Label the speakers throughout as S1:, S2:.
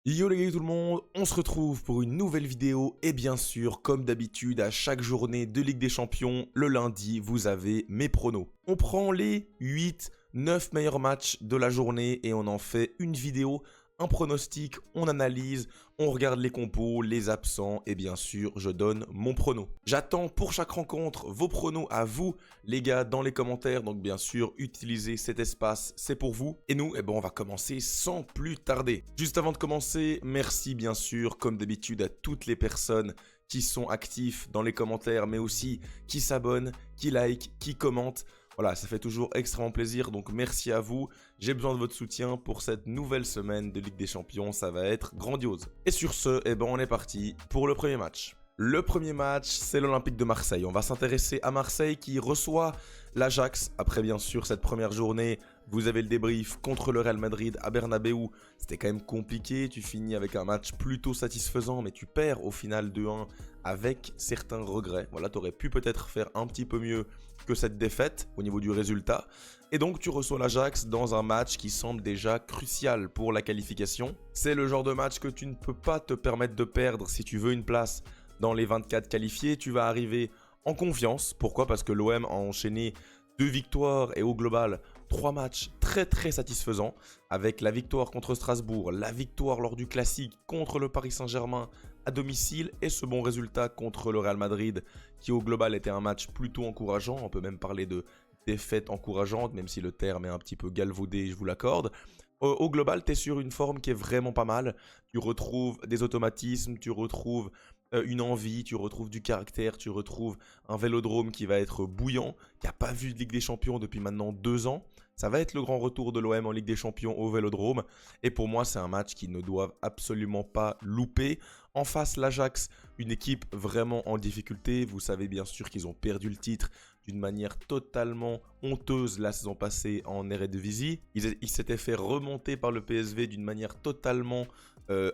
S1: Yo les gars tout le monde, on se retrouve pour une nouvelle vidéo et bien sûr, comme d'habitude, à chaque journée de Ligue des Champions, le lundi, vous avez mes pronos. On prend les 8, 9 meilleurs matchs de la journée et on en fait une vidéo, un pronostic, on analyse, on regarde les compos, les absents et bien sûr, je donne mon prono. J'attends pour chaque rencontre vos pronos à vous, les gars, dans les commentaires. Donc bien sûr, utilisez cet espace, c'est pour vous. Et nous, on va commencer sans plus tarder. Juste avant de commencer, merci bien sûr, comme d'habitude, à toutes les personnes qui sont actifs dans les commentaires, mais aussi qui s'abonnent, qui like, qui commentent. Voilà, ça fait toujours extrêmement plaisir, donc merci à vous. J'ai besoin de votre soutien pour cette nouvelle semaine de Ligue des Champions, ça va être grandiose. Et sur ce, on est parti pour le premier match. Le premier match, c'est l'Olympique de Marseille. On va s'intéresser à Marseille qui reçoit l'Ajax. Après, bien sûr, cette première journée, vous avez le débrief contre le Real Madrid à Bernabeu. C'était quand même compliqué. Tu finis avec un match plutôt satisfaisant, mais tu perds au final 2-1 avec certains regrets. Voilà, tu aurais pu peut-être faire un petit peu mieux que cette défaite au niveau du résultat. Et donc, tu reçois l'Ajax dans un match qui semble déjà crucial pour la qualification. C'est le genre de match que tu ne peux pas te permettre de perdre si tu veux une place dans les 24 qualifiés. Tu vas arriver en confiance. Pourquoi? Parce que l'OM a enchaîné 2 victoires et au global 3 matchs très satisfaisants, avec la victoire contre Strasbourg, la victoire lors du classique contre le Paris Saint-Germain à domicile et ce bon résultat contre le Real Madrid qui au global était un match plutôt encourageant. On peut même parler de défaite encourageante, même si le terme est un petit peu galvaudé, je vous l'accorde. Au global, tu es sur une forme qui est vraiment pas mal. Tu retrouves des automatismes, tu retrouves une envie, tu retrouves du caractère, tu retrouves un Vélodrome qui va être bouillant, qui n'a pas vu de Ligue des Champions depuis maintenant 2 ans. Ça va être le grand retour de l'OM en Ligue des Champions au Vélodrome. Et pour moi, c'est un match qu'ils ne doivent absolument pas louper. En face, l'Ajax, une équipe vraiment en difficulté. Vous savez bien sûr qu'ils ont perdu le titre d'une manière totalement honteuse la saison passée en Eredivisie. Ils s'étaient fait remonter par le PSV d'une manière totalement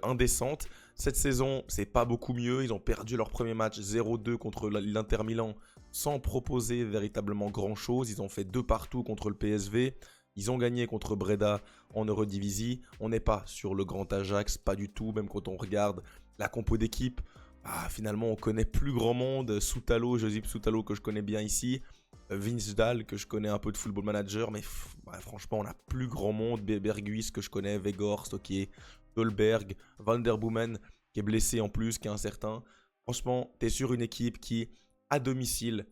S1: indécente. Cette saison, c'est pas beaucoup mieux. Ils ont perdu leur premier match 0-2 contre l'Inter Milan sans proposer véritablement grand-chose. Ils ont fait 2 partout contre le PSV. Ils ont gagné contre Breda en Eredivisie. On n'est pas sur le grand Ajax, pas du tout. Même quand on regarde la compo d'équipe, finalement, on connaît plus grand monde. Soutalo, Josip Soutalo que je connais bien ici. Vince Dahl que je connais un peu de Football Manager. Mais franchement, on a plus grand monde. Berghuis que je connais, Weghorst, ok. Dolberg, Van der Boomen qui est blessé en plus, qui est incertain. Franchement, tu es sur une équipe qui, à domicile,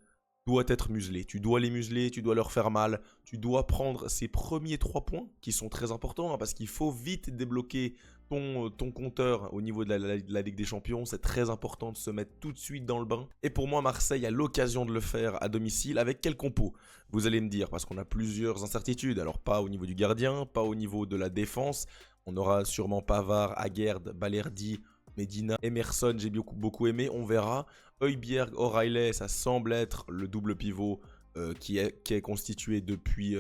S1: doit être muselée. Tu dois les museler, tu dois leur faire mal. Tu dois prendre ces premiers 3 points qui sont très importants parce qu'il faut vite débloquer ton compteur au niveau de la Ligue des Champions. C'est très important de se mettre tout de suite dans le bain. Et pour moi, Marseille a l'occasion de le faire à domicile. Avec quel compo? Vous allez me dire, parce qu'on a plusieurs incertitudes. Alors pas au niveau du gardien, pas au niveau de la défense. On aura sûrement Pavard, Aguerd, Balerdi, Medina, Emerson, j'ai beaucoup aimé, on verra. Højbjerg, O'Reilly, ça semble être le double pivot qui est constitué depuis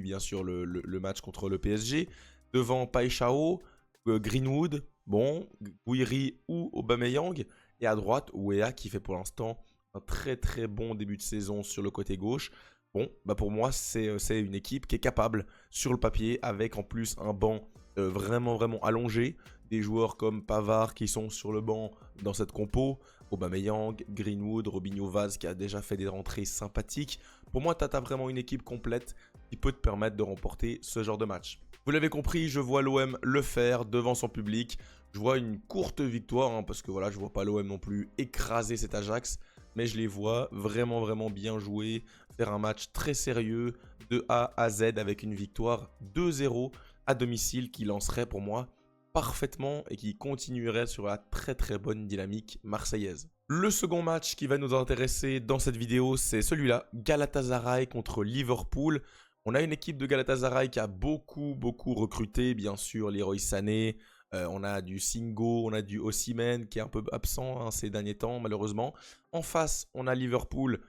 S1: bien sûr le match contre le PSG. Devant Paixão, Greenwood, bon, Guiri ou Aubameyang. Et à droite, Weah qui fait pour l'instant un très bon début de saison sur le côté gauche. Bon, pour moi, c'est une équipe qui est capable, sur le papier, avec en plus un banc vraiment allongé. Des joueurs comme Pavard qui sont sur le banc dans cette compo, Aubameyang, Greenwood, Robinho Vaz qui a déjà fait des rentrées sympathiques. Pour moi, tu as vraiment une équipe complète qui peut te permettre de remporter ce genre de match. Vous l'avez compris, je vois l'OM le faire devant son public. Je vois une courte victoire, parce que voilà, je vois pas l'OM non plus écraser cet Ajax. Mais je les vois vraiment bien jouer, faire un match très sérieux de A à Z avec une victoire 2-0 à domicile qui lancerait pour moi parfaitement et qui continuerait sur la très bonne dynamique marseillaise. Le second match qui va nous intéresser dans cette vidéo, c'est celui-là, Galatasaray contre Liverpool. On a une équipe de Galatasaray qui a beaucoup recruté, bien sûr, Leroy Sané. On a du Singo, on a du Osimhen qui est un peu absent ces derniers temps, malheureusement. En face, on a Liverpool,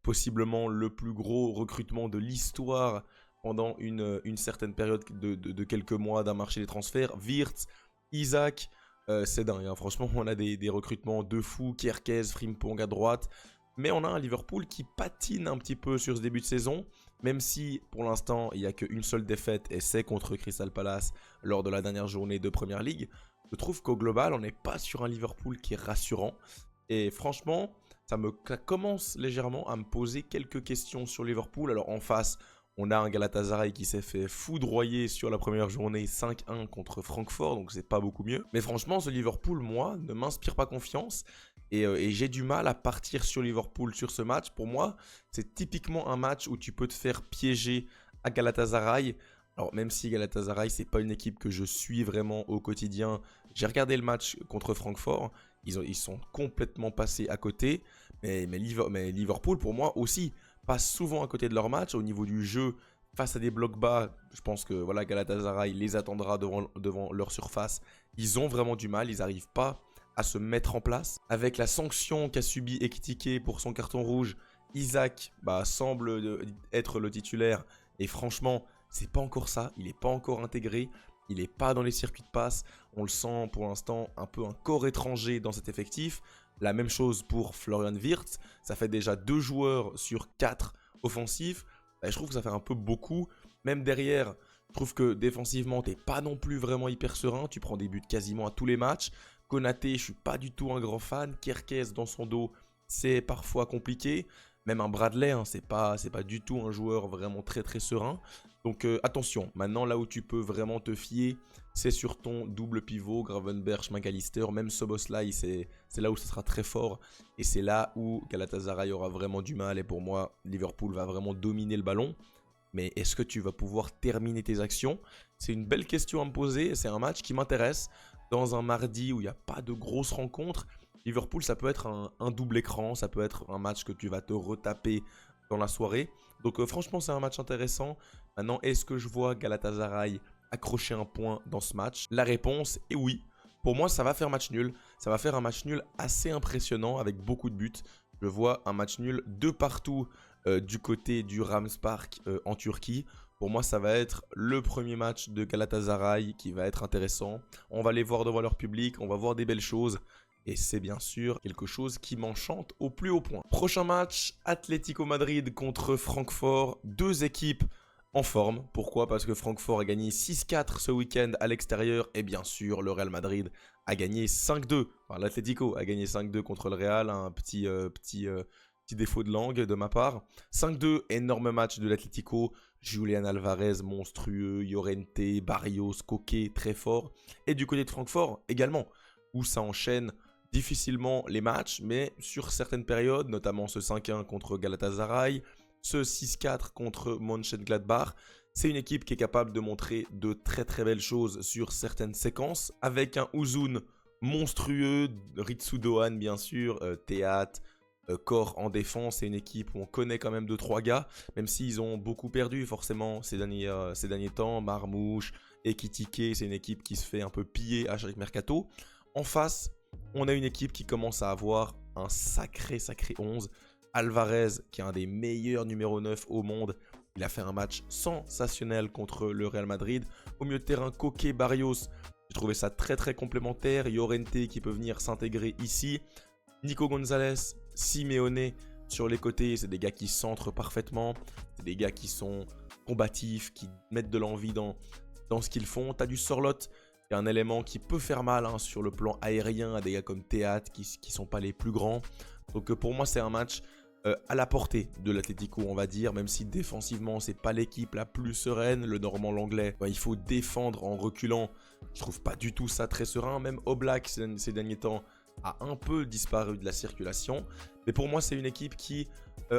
S1: possiblement le plus gros recrutement de l'histoire pendant une certaine période de quelques mois d'un marché des transferts. Wirtz, Isaac, c'est dingue, hein. Franchement, on a des recrutements de fous. Kerkez, Frimpong à droite. Mais on a un Liverpool qui patine un petit peu sur ce début de saison. Même si pour l'instant il n'y a qu'une seule défaite et c'est contre Crystal Palace lors de la dernière journée de Premier League, je trouve qu'au global on n'est pas sur un Liverpool qui est rassurant. Et franchement, ça commence légèrement à me poser quelques questions sur Liverpool. Alors en face, on a un Galatasaray qui s'est fait foudroyer sur la première journée 5-1 contre Francfort, donc c'est pas beaucoup mieux. Mais franchement, ce Liverpool, moi, ne m'inspire pas confiance. Et j'ai du mal à partir sur Liverpool sur ce match. Pour moi, c'est typiquement un match où tu peux te faire piéger à Galatasaray. Alors même si Galatasaray, c'est pas une équipe que je suis vraiment au quotidien, j'ai regardé le match contre Francfort. Ils sont complètement passés à côté. Mais Liverpool, pour moi aussi, passe souvent à côté de leur match. Au niveau du jeu, face à des blocs bas, je pense que voilà, Galatasaray les attendra devant leur surface. Ils ont vraiment du mal, ils n'arrivent pas à se mettre en place. Avec la sanction qu'a subi Ekitike pour son carton rouge, Isaac semble être le titulaire. Et franchement, c'est pas encore ça, il n'est pas encore intégré. Il n'est pas dans les circuits de passe. On le sent pour l'instant un peu un corps étranger dans cet effectif. La même chose pour Florian Wirtz. Ça fait déjà 2 joueurs sur 4 offensifs. Et je trouve que ça fait un peu beaucoup. Même derrière, je trouve que défensivement, tu n'es pas non plus vraiment hyper serein. Tu prends des buts quasiment à tous les matchs. Konaté, je ne suis pas du tout un grand fan. Kerkez dans son dos, c'est parfois compliqué. Même un Bradley, c'est pas du tout un joueur vraiment très très serein. Donc attention, maintenant là où tu peux vraiment te fier, c'est sur ton double pivot, Gravenberch, McAllister, même Szoboszlai, c'est là où ce sera très fort. Et c'est là où Galatasaray aura vraiment du mal. Et pour moi, Liverpool va vraiment dominer le ballon. Mais est-ce que tu vas pouvoir terminer tes actions? C'est une belle question à me poser. C'est un match qui m'intéresse. Dans un mardi où il n'y a pas de grosses rencontres, Liverpool, ça peut être un double écran. Ça peut être un match que tu vas te retaper dans la soirée. Donc franchement, c'est un match intéressant. Maintenant, est-ce que je vois Galatasaray accrocher un point dans ce match? La réponse est oui. Pour moi, ça va faire match nul. Ça va faire un match nul assez impressionnant avec beaucoup de buts. Je vois un match nul de partout du côté du Rams Park en Turquie. Pour moi, ça va être le premier match de Galatasaray qui va être intéressant. On va les voir devant leur public, on va voir des belles choses. Et c'est bien sûr quelque chose qui m'enchante au plus haut point. Prochain match, Atlético Madrid contre Francfort. 2 équipes en forme. Pourquoi? Parce que Francfort a gagné 6-4 ce week-end à l'extérieur. Et bien sûr, le Real Madrid a gagné 5-2. Enfin, l'Atlético a gagné 5-2 contre le Real. Un petit défaut de langue de ma part. 5-2, énorme match de l'Atlético. Julian Alvarez, monstrueux. Llorente, Barrios, Koke, très fort. Et du côté de Francfort, également, où ça enchaîne difficilement les matchs. Mais sur certaines périodes, notamment ce 5-1 contre Galatasaray, ce 6-4 contre Mönchengladbach, c'est une équipe qui est capable de montrer de très très belles choses sur certaines séquences, avec un Uzun monstrueux, Ritsu Doan bien sûr, Théat, Corps en défense. C'est une équipe où on connaît quand même 2-3 gars, même s'ils ont beaucoup perdu forcément ces derniers temps. Marmouche, Ekitike, c'est une équipe qui se fait un peu piller à chaque mercato. En face, on a une équipe qui commence à avoir un sacré 11. Alvarez, qui est un des meilleurs numéro 9 au monde, il a fait un match sensationnel contre le Real Madrid. Au milieu de terrain, Koke, Barrios, j'ai trouvé ça très très complémentaire. Llorente qui peut venir s'intégrer ici. Nico Gonzalez, Simeone sur les côtés, c'est des gars qui centrent parfaitement. C'est des gars qui sont combatifs, qui mettent de l'envie dans ce qu'ils font. T'as du Sorloth, qui est un élément qui peut faire mal sur le plan aérien à des gars comme Théat qui sont pas les plus grands. Donc pour moi, c'est un match à la portée de l'Atlético, on va dire, même si défensivement, c'est pas l'équipe la plus sereine. Le Normand l'anglais, il faut défendre en reculant. Je trouve pas du tout ça très serein. Même Oblak, ces derniers temps, a un peu disparu de la circulation. Mais pour moi, c'est une équipe qui,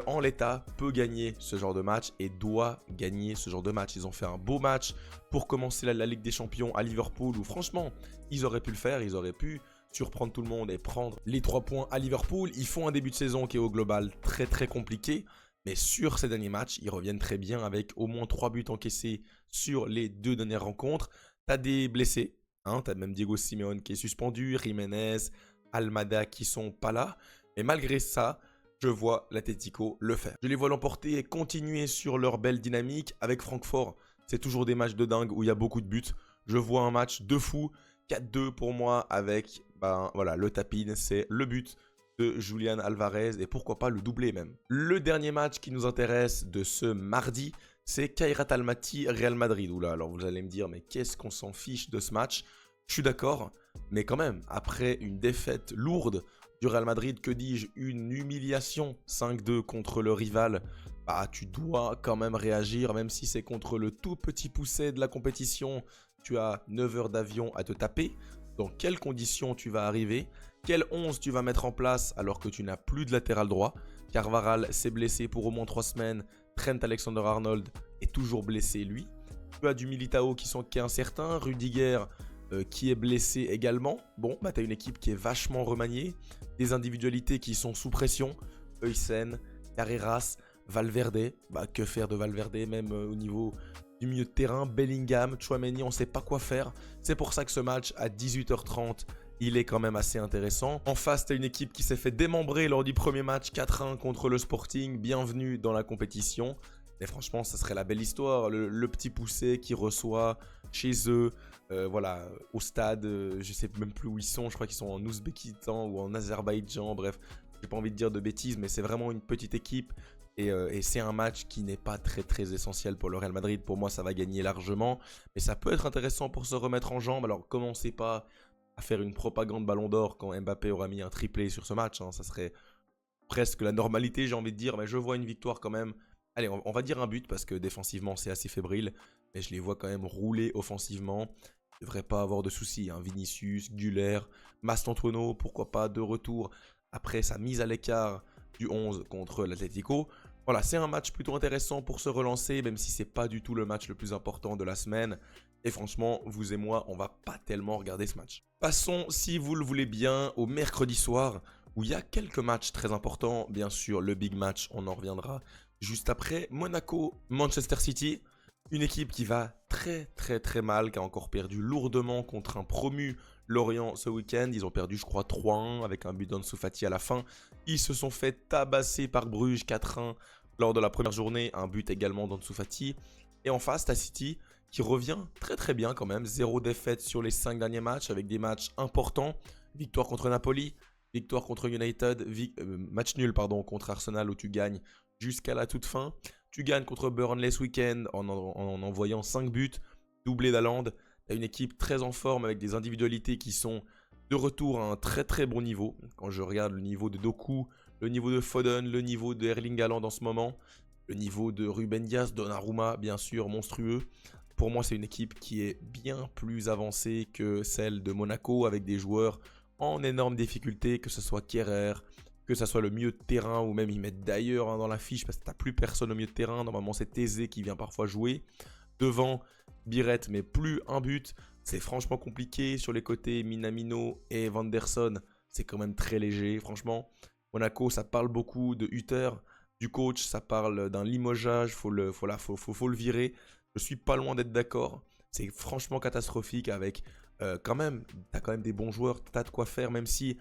S1: en l'état, peut gagner ce genre de match et doit gagner ce genre de match. Ils ont fait un beau match pour commencer la Ligue des Champions à Liverpool, où franchement, ils auraient pu le faire, ils auraient pu surprendre tout le monde et prendre les 3 points à Liverpool. Ils font un début de saison qui est au global très très compliqué, mais sur ces derniers matchs, ils reviennent très bien avec au moins 3 buts encaissés sur les 2 dernières rencontres. T'as des blessés, t'as même Diego Simeone qui est suspendu, Jiménez, Almada qui sont pas là, mais malgré ça, je vois l'Atlético le faire. Je les vois l'emporter et continuer sur leur belle dynamique. Avec Francfort, c'est toujours des matchs de dingue où il y a beaucoup de buts. Je vois un match de fou, 4-2 pour moi avec... voilà, le tapin, c'est le but de Julián Alvarez et pourquoi pas le doublé même. Le dernier match qui nous intéresse de ce mardi, c'est Kairat Almaty Real Madrid. Oula, alors vous allez me dire, mais qu'est-ce qu'on s'en fiche de ce match? Je suis d'accord, mais quand même, après une défaite lourde du Real Madrid, que dis-je, une humiliation 5-2 contre le rival, bah tu dois quand même réagir, même si c'est contre le tout petit pousset de la compétition. Tu as 9 heures d'avion à te taper. Dans quelles conditions tu vas arriver? Quel 11 tu vas mettre en place alors que tu n'as plus de latéral droit? Carvajal s'est blessé pour au moins 3 semaines. Trent Alexander-Arnold est toujours blessé lui. Tu as du Militao qui est incertain. Rudiger qui est blessé également. Bon, bah tu as une équipe qui est vachement remaniée. Des individualités qui sont sous pression. Huysen, Carreras, Valverde. Bah que faire de Valverde même au niveau du milieu de terrain? Bellingham, Tchouaméni, on ne sait pas quoi faire. C'est pour ça que ce match à 18h30, il est quand même assez intéressant. En face, tu as une équipe qui s'est fait démembrer lors du premier match 4-1 contre le Sporting. Bienvenue dans la compétition. Et franchement, ça serait la belle histoire. Le petit poussé qui reçoit chez eux, voilà, au stade, je sais même plus où ils sont. Je crois qu'ils sont en Ouzbékistan ou en Azerbaïdjan. Bref, j'ai pas envie de dire de bêtises, mais c'est vraiment une petite équipe. Et c'est un match qui n'est pas très essentiel pour le Real Madrid. Pour moi, ça va gagner largement. Mais ça peut être intéressant pour se remettre en jambe. Alors, commencez pas à faire une propagande Ballon d'Or quand Mbappé aura mis un triplé sur ce match. Hein. Ça serait presque la normalité, j'ai envie de dire. Mais je vois une victoire quand même. Allez, on va dire un but parce que défensivement, c'est assez fébrile. Mais je les vois quand même rouler offensivement. Il ne devrait pas avoir de soucis. Hein. Vinicius, Güler, Mastantuono, pourquoi pas, de retour après sa mise à l'écart du 11 contre l'Atlético. Voilà, c'est un match plutôt intéressant pour se relancer, même si c'est pas du tout le match le plus important de la semaine. Et franchement, vous et moi, on va pas tellement regarder ce match. Passons, si vous le voulez bien, au mercredi soir, où il y a quelques matchs très importants. Bien sûr, le big match, on en reviendra juste après. Monaco, Manchester City, une équipe qui va très mal, qui a encore perdu lourdement contre un promu Lorient ce week-end. Ils ont perdu, je crois, 3-1 avec un but d'Ansu Fati à la fin. Ils se sont fait tabasser par Bruges 4-1 lors de la première journée. Un but également d'Ansu Fati. Et en face, t'as City qui revient très bien quand même. 0 défaite sur les 5 derniers matchs avec des matchs importants. Victoire contre Napoli, victoire contre United, match nul pardon, contre Arsenal où tu gagnes jusqu'à la toute fin. Tu gagnes contre Burnley ce week-end en envoyant 5 buts, doublé d'Haaland. Tu as une équipe très en forme avec des individualités qui sont de retour à un très bon niveau. Quand je regarde le niveau de Doku, le niveau de Foden, le niveau de Erling Haaland en ce moment, le niveau de Ruben Dias, Donnarumma bien sûr, monstrueux. Pour moi, c'est une équipe qui est bien plus avancée que celle de Monaco avec des joueurs en énorme difficulté, que ce soit Kehrer, que ce soit le milieu de terrain ou même ils mettent d'ailleurs dans la fiche parce que tu n'as plus personne au milieu de terrain. Normalement, c'est Thésée qui vient parfois jouer. Devant, Biret, mais plus un but. C'est franchement compliqué. Sur les côtés, Minamino et Vanderson, c'est quand même très léger. Franchement, Monaco, ça parle beaucoup de Hutter, du coach, ça parle d'un limogeage, faut le virer. Je suis pas loin d'être d'accord. C'est franchement catastrophique avec t'as quand même des bons joueurs, t'as de quoi faire, même si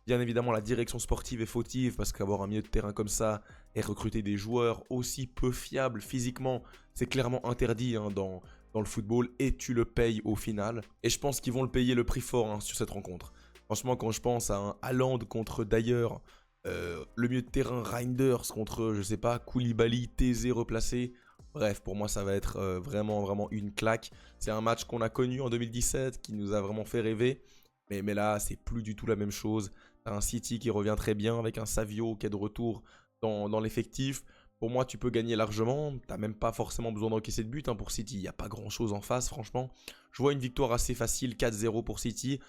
S1: bien évidemment la direction sportive est fautive parce qu'avoir un milieu de terrain comme ça et recruter des joueurs aussi peu fiables physiquement, c'est clairement interdit hein, dans le football et tu le payes au final. Et je pense qu'ils vont le payer le prix fort hein, sur cette rencontre. Franchement, quand je pense à un Haaland contre d'ailleurs le milieu de terrain Reinders contre, je sais pas, Koulibaly, Thésée replacé. Bref, pour moi, ça va être vraiment une claque. C'est un match qu'on a connu en 2017, qui nous a vraiment fait rêver. Mais là, c'est plus du tout la même chose. T'as un City qui revient très bien avec un Savio qui est de retour dans l'effectif. Pour moi, tu peux gagner largement. T'as même pas forcément besoin d'encaisser de but hein, pour City. Il n'y a pas grand-chose en face, franchement. Je vois une victoire assez facile, 4-0 pour City.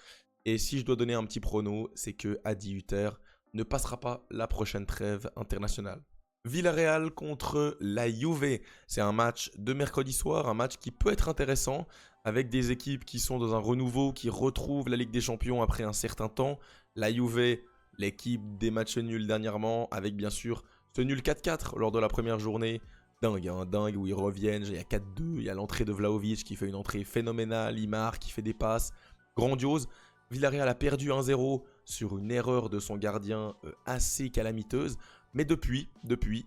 S1: Et si je dois donner un petit prono, c'est que à 18h, ne passera pas la prochaine trêve internationale. Villarreal contre la Juve, c'est un match de mercredi soir, un match qui peut être intéressant avec des équipes qui sont dans un renouveau, qui retrouvent la Ligue des Champions après un certain temps. La Juve, l'équipe des matchs nuls dernièrement, avec bien sûr ce nul 4-4 lors de la première journée. Dingue, hein, dingue où ils reviennent, il y a 4-2, il y a l'entrée de Vlahovic qui fait une entrée phénoménale, Limar qui fait des passes grandioses. Villarreal a perdu 1-0 sur une erreur de son gardien assez calamiteuse. Mais depuis,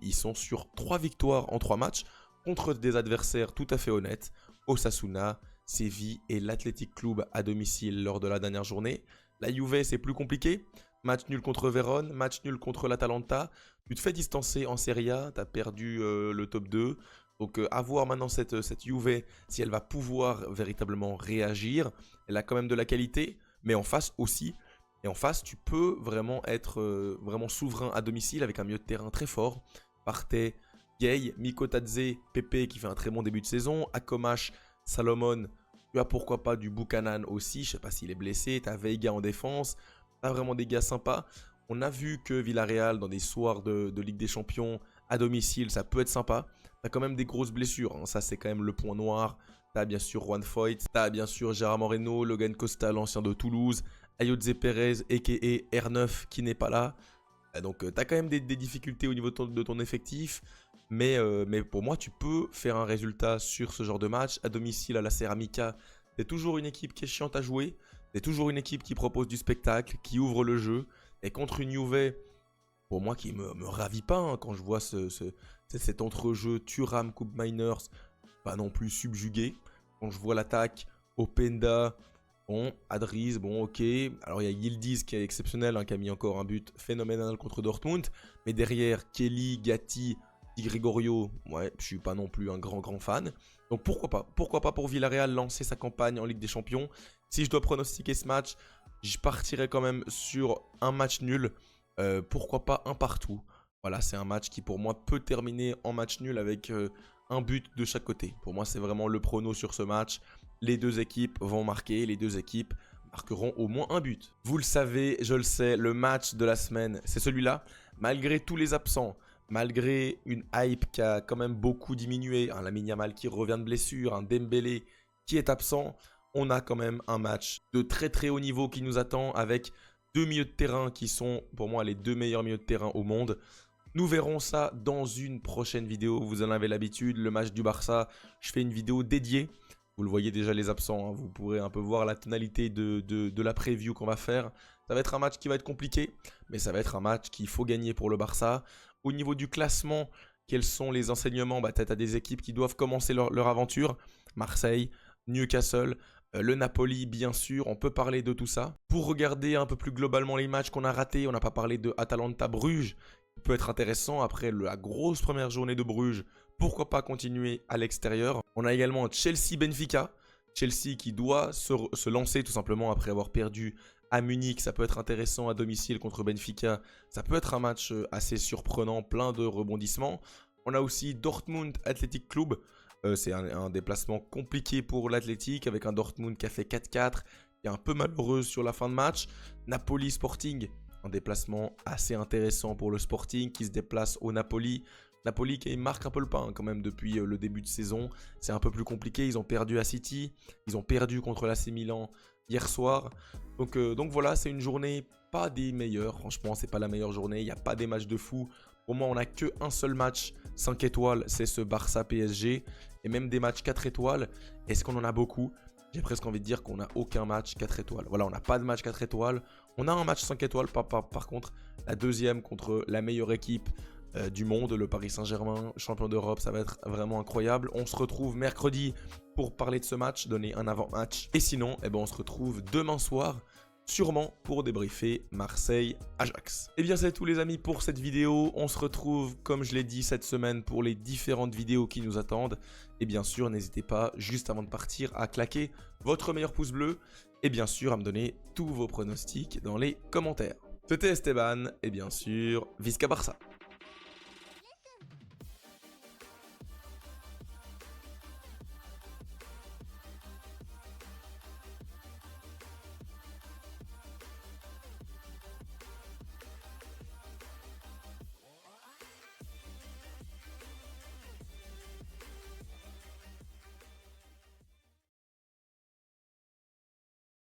S1: ils sont sur 3 victoires en 3 matchs contre des adversaires tout à fait honnêtes. Osasuna, Séville et l'Athletic Club à domicile lors de la dernière journée. La Juve, c'est plus compliqué. Match nul contre Vérone, match nul contre l'Atalanta. Tu te fais distancer en Serie A, tu as perdu le top 2. Donc à voir maintenant cette Juve, si elle va pouvoir véritablement réagir. Elle a quand même de la qualité, mais en face aussi. Et en face, tu peux vraiment être vraiment souverain à domicile avec un milieu de terrain très fort. Partey, Gay, Mikotadze, Pepe qui fait un très bon début de saison, Akomash, Salomon, tu as pourquoi pas du Buchanan aussi, je sais pas s'il est blessé, tu as Veiga en défense, tu as vraiment des gars sympas. On a vu que Villarreal, dans des soirs de Ligue des Champions, à domicile, ça peut être sympa. Tu as quand même des grosses blessures, hein. Ça c'est quand même le point noir. Tu as bien sûr Juan Foyt, tu as bien sûr Gérard Moreno, Logan Costa, l'ancien de Toulouse, Ayodze Perez, a.k.a. R9 qui n'est pas là. Donc tu as quand même des difficultés au niveau de ton effectif. Mais pour moi, tu peux faire un résultat sur ce genre de match. À domicile, à la Ceramica, c'est toujours une équipe qui est chiante à jouer. C'est toujours une équipe qui propose du spectacle, qui ouvre le jeu. Et contre une Juve, pour moi, qui me ravit pas, hein, quand je vois cet entrejeu Thuram, Coupe Miners, pas non plus subjugué. Quand je vois l'attaque, Openda, bon, Adriz, bon, ok. Alors, il y a Yildiz qui est exceptionnel, hein, qui a mis encore un but phénoménal contre Dortmund. Mais derrière, Kelly, Gatti, Di Gregorio, ouais, je suis pas non plus un grand fan. Donc pourquoi pas pour Villarreal lancer sa campagne en Ligue des Champions. Si je dois pronostiquer ce match, je partirais quand même sur un match nul. Pourquoi pas un partout. Voilà, c'est un match qui pour moi peut terminer en match nul avec un but de chaque côté. Pour moi, c'est vraiment le prono sur ce match. Les deux équipes vont marquer, les deux équipes marqueront au moins un but. Vous le savez, je le sais, le match de la semaine, c'est celui-là. Malgré tous les absents, malgré une hype qui a quand même beaucoup diminué, un Lamine Yamal qui revient de blessure, un Dembélé qui est absent, on a quand même un match de très haut niveau qui nous attend avec deux milieux de terrain qui sont pour moi les deux meilleurs milieux de terrain au monde. Nous verrons ça dans une prochaine vidéo, vous en avez l'habitude, le match du Barça, je fais une vidéo dédiée. Vous le voyez déjà les absents, hein. Vous pourrez un peu voir la tonalité de la preview qu'on va faire. Ça va être un match qui va être compliqué, mais ça va être un match qu'il faut gagner pour le Barça. Au niveau du classement, quels sont les enseignements? Tu as des équipes qui doivent commencer leur aventure. Marseille, Newcastle, le Napoli bien sûr, on peut parler de tout ça. Pour regarder un peu plus globalement les matchs qu'on a ratés, on n'a pas parlé de Atalanta-Bruges, qui peut être intéressant après la grosse première journée de Bruges. Pourquoi pas continuer à l'extérieur? On a également Chelsea-Benfica. Chelsea qui doit se lancer tout simplement après avoir perdu à Munich. Ça peut être intéressant à domicile contre Benfica. Ça peut être un match assez surprenant, plein de rebondissements. On a aussi Dortmund Athletic Club. C'est un déplacement compliqué pour l'Athletic avec un Dortmund qui a fait 4-4, qui est un peu malheureuse sur la fin de match. Napoli Sporting, un déplacement assez intéressant pour le Sporting qui se déplace au Napoli. Napoli qui marque un peu le pas, hein, quand même depuis le début de saison. C'est un peu plus compliqué, ils ont perdu à City, ils ont perdu contre l'AC Milan hier soir. Donc voilà, c'est une journée pas des meilleures, franchement c'est pas la meilleure journée, il n'y a pas des matchs de fou. Pour moi on n'a qu'un seul match 5 étoiles, c'est ce Barça PSG. Et même des matchs 4 étoiles, est-ce qu'on en a beaucoup? J'ai presque envie de dire qu'on n'a aucun match 4 étoiles. Voilà, on n'a pas de match 4 étoiles. On a un match 5 étoiles, par contre, la deuxième contre la meilleure équipe du monde, le Paris Saint-Germain, champion d'Europe, ça va être vraiment incroyable. On se retrouve mercredi pour parler de ce match, donner un avant-match. Et sinon, on se retrouve demain soir, sûrement pour débriefer Marseille-Ajax. Et bien c'est tout les amis pour cette vidéo. On se retrouve, comme je l'ai dit, cette semaine pour les différentes vidéos qui nous attendent. Et bien sûr, n'hésitez pas, juste avant de partir, à claquer votre meilleur pouce bleu. Et bien sûr, à me donner tous vos pronostics dans les commentaires. C'était Esteban, et bien sûr, Visca Barça.